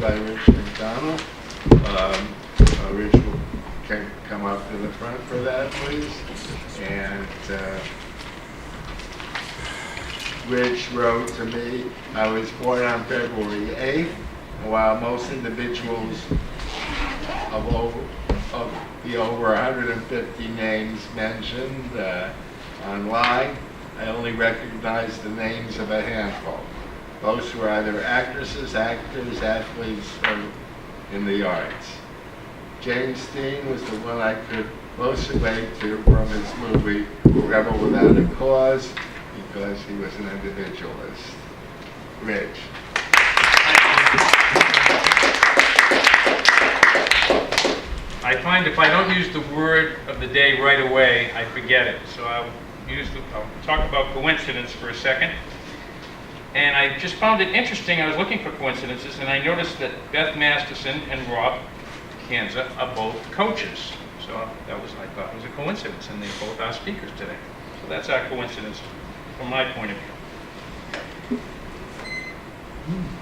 by Rich McDonald. Rich can come up to the front for that, please. And Rich wrote to me, I was born on February 8th, and while most individuals of the over 150 names mentioned online, I only recognize the names of a handful. Most were either actresses, actors, athletes, or in the arts. James Dean was the one I could most relate to from his movie Rebel Without a Cause, because he was an individualist. Rich. I find if I don't use the word of the day right away, I forget it. So I'll talk about coincidence for a second. And I just found it interesting. I was looking for coincidences, and I noticed that Beth Masterson and Rob Kanza are both coaches. So that was, I thought, was a coincidence, and they're both our speakers today. So that's our coincidence from my point of view.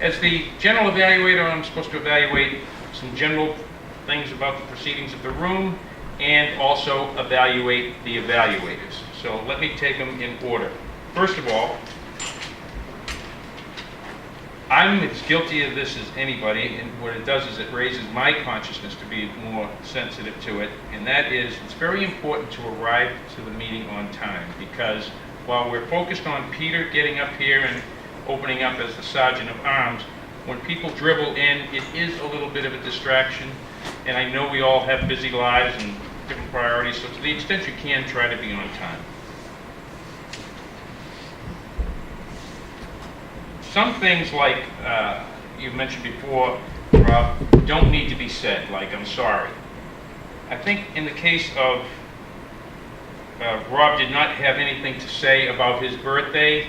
As the general evaluator, I'm supposed to evaluate some general things about the proceedings of the room and also evaluate the evaluators. So let me take them in order. First of all, I'm as guilty of this as anybody, and what it does is it raises my consciousness to be more sensitive to it, and that is it's very important to arrive to the meeting on time, because while we're focused on Peter getting up here and opening up as the Sergeant of Arms, when people dribble in, it is a little bit of a distraction, and I know we all have busy lives and different priorities, so to the extent you can, try to be on time. Some things like you mentioned before, Rob, don't need to be said, like I'm sorry. I think in the case of Rob did not have anything to say about his birthday,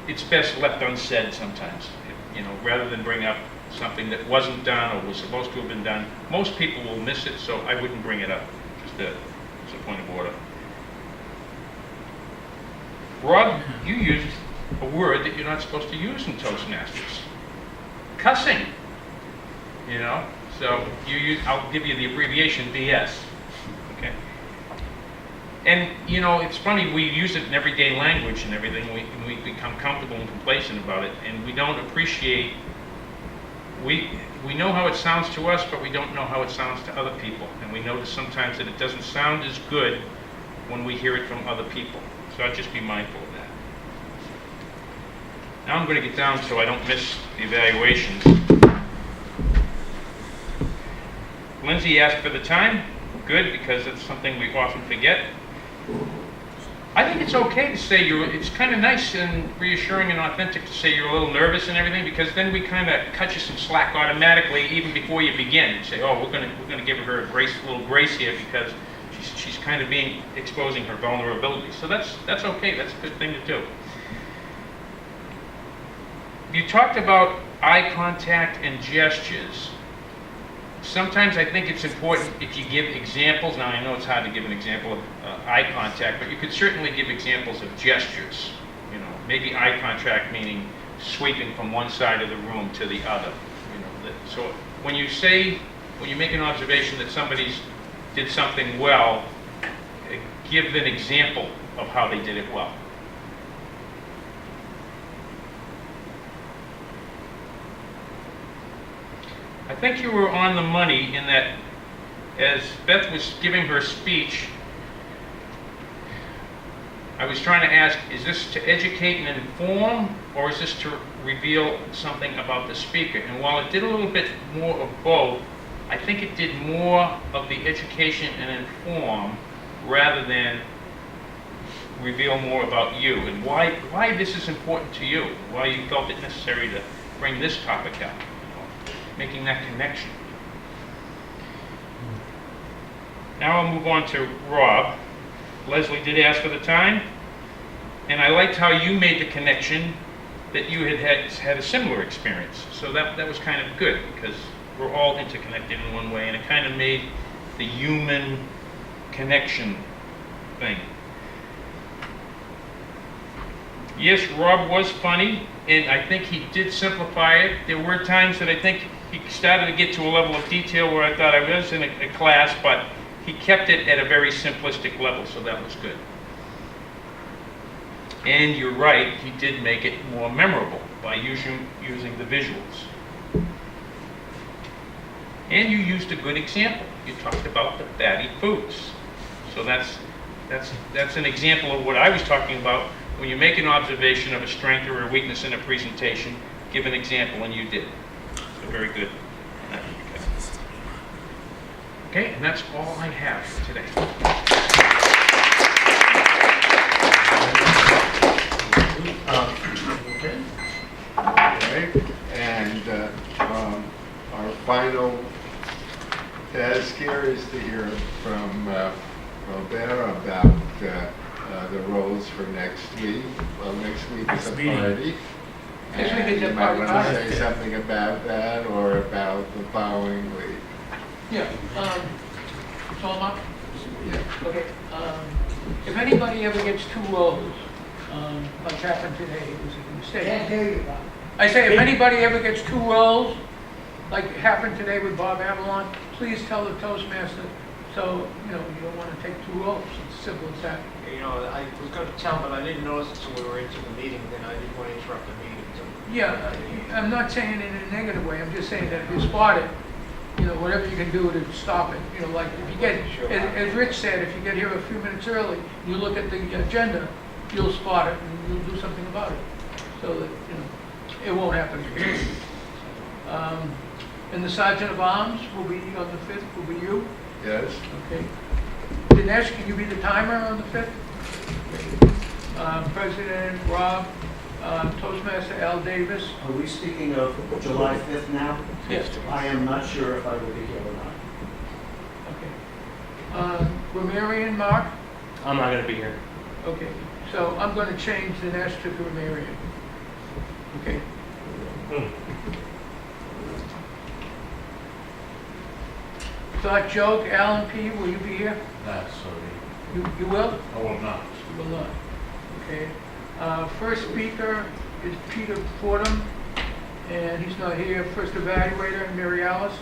it's best left unsaid sometimes, you know, rather than bring up something that wasn't done or was supposed to have been done. Most people will miss it, so I wouldn't bring it up, just as a point of order. Rob, you used a word that you're not supposed to use in Toastmasters. Cussing, you know? So you use, I'll give you the abbreviation BS, okay? And, you know, it's funny, we use it in everyday language and everything. We become comfortable and complacent about it, and we don't appreciate, we know how it sounds to us, but we don't know how it sounds to other people. And we notice sometimes that it doesn't sound as good when we hear it from other people. So I'd just be mindful of that. Now I'm going to get down so I don't miss the evaluations. Lindsay asked for the time. Good, because it's something we often forget. I think it's okay to say it's kind of nice and reassuring and authentic to say you're a little nervous and everything, because then we kind of cut you some slack automatically even before you begin. You say, oh, we're going to give her a little grace here because she's kind of exposing her vulnerability. So that's okay. That's a good thing to do. You talked about eye contact and gestures. Sometimes I think it's important if you give examples. Now I know it's hard to give an example of eye contact, but you could certainly give examples of gestures. You know, maybe eye contact meaning sweeping from one side of the room to the other. You know, so when you make an observation that somebody's did something well, give an example of how they did it well. I think you were on the money in that as Beth was giving her speech, I was trying to ask, is this to educate and inform, or is this to reveal something about the speaker? And while it did a little bit more of both, I think it did more of the education and inform rather than reveal more about you and why this is important to you, why you felt it necessary to bring this topic up. Making that connection. Now I'll move on to Rob. Leslie did ask for the time, and I liked how you made the connection that you had a similar experience. So that was kind of good, because we're all interconnected in one way, and it kind of made the human connection thing. Yes, Rob was funny, and I think he did simplify it. There were times that I think he started to get to a level of detail where I thought I was in a class, but he kept it at a very simplistic level, so that was good. And you're right, he did make it more memorable by using the visuals. And you used a good example. You talked about the fatty foods. So that's an example of what I was talking about. When you make an observation of a strength or a weakness in a presentation, give an example, and you did. So very good. Okay, and that's all I have for today. Okay. Okay. And our final task here is to hear from Robert about the roles for next week. Well, next week is a party. Next week is a And you might party. want to say something about that or about the following week. Yeah, Tom, Yeah. okay, if anybody ever gets two roles, like happened today, it was a mistake. I say, if anybody ever gets two roles, like happened today with Bob Avalon, please tell the Toastmaster, so, you don't want to take two roles, it's simple as that. I was going to tell, but I didn't notice until we were into the meeting, then I didn't want to interrupt the meeting. Yeah, I'm not saying it in a negative way, I'm just saying that if you spot it, whatever you can do to stop it, like if you get, as Rich said, if you get here a few minutes early, you look at the agenda, you'll spot it and you'll do something about it, so that, it won't happen again. And the Sergeant of Arms will be on the 5th, will be you, Yes? okay? Dinesh, can you be the timer on the 5th? President Rob, Toastmaster Al Davis. Are we speaking of July 5th now? Yes. I am not sure if I will be here or not. Okay. Grammarian, Mark? I'm not going to be here. Okay, so I'm going to change Dinesh to grammarian. Okay. Thought joke, Alan P., will you be here? Not sorry. You will? I will not. You will not. Okay. First speaker is Peter Fordham, and he's not here. First evaluator, Mary Alice.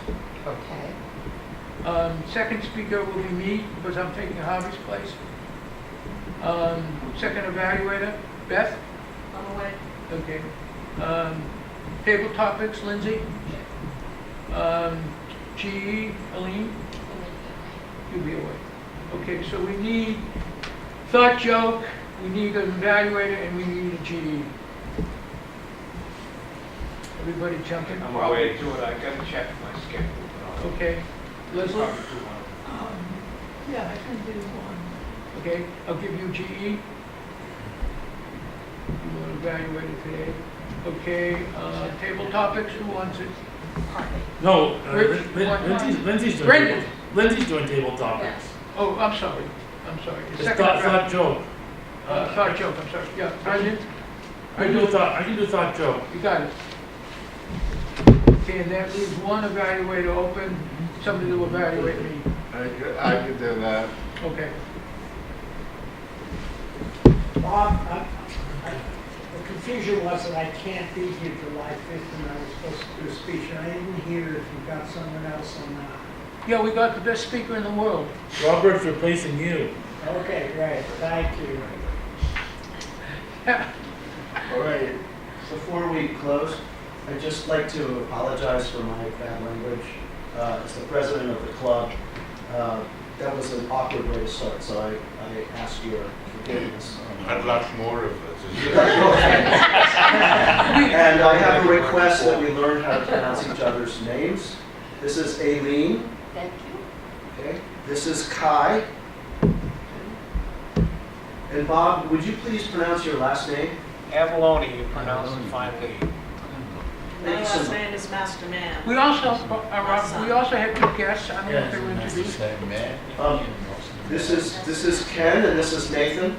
Okay. Second speaker will be me, because I'm taking Harvey's place. Second evaluator, Beth. I'm away. Okay. Table topics, Lindsay. GE, Aline. You'll be away. Okay, so we need thought joke, we need an evaluator, and we need a GE. Everybody jump in. I'm away to it, I got to check my schedule. but I'll Okay. Leslie? probably do one. Yeah, I can do one. Okay, I'll give you GE. You want to evaluate it today. Okay, table topics, who wants it? Harvey. No, Rich, you want Lindsay's doing Brendan. table. Lindsay's doing table topics. Yes. Oh, I'm sorry. The It's second thought joke. thought joke, I'm sorry. Yeah, Brendan, I can do thought joke. you got it. Okay, and that leaves one evaluator open, somebody to evaluate me. I could do that. Okay. Bob, the confusion was that I can't be here July 5th and I was supposed to do a speech and I didn't hear if you got someone else on that. Yeah, we got the best speaker in the world. Robert's replacing you. Okay, great, thank you. All right. Before we close, I'd just like to apologize for my bad language. As the president of the club, that was an awkward way to start, so I ask your forgiveness. I'd like more of it. And I have a request that we learn how to pronounce each other's names. This is Aileen. Thank you. Okay. This is Kai. And Bob, would you please pronounce your last name? Avalone, you pronounce it finally. My Thank you so last much. name is Master Man. We also had two guests. I don't know if they were introduced. This is Ken and this is Nathan.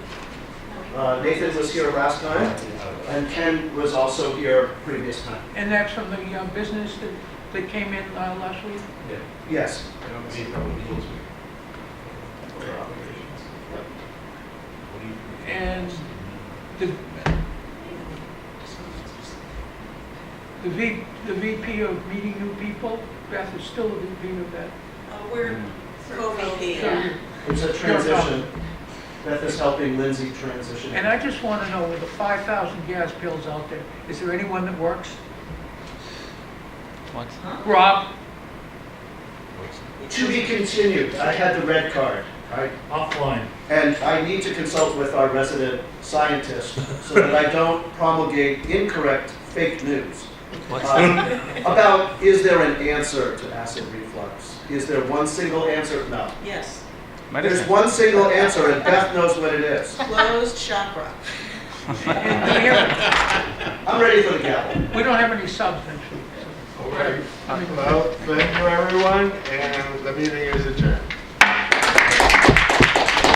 Nathan was here last time, and Ken was also here previous time. And that's from the business that came in last week? Yes. And the The VP of meeting new people, Beth is still the VP of that. We're co-VP. So you- It's a transition. Beth is helping Lindsay transition. And I just want to know, with the 5,000 gas pills out there, is there anyone that works? Huh? Rob? To be continued. I had the red card. Offline. And I need to consult with our resident scientist so that I don't promulgate incorrect fake news. About, is there an answer to acid reflux? Is there one single answer? No. Yes, There's one single answer and Beth knows what it is. closed chakra. And I'm ready for the gavel. we don't have any subs next week. So. All right. Well, thank you, everyone, and the meeting is adjourned.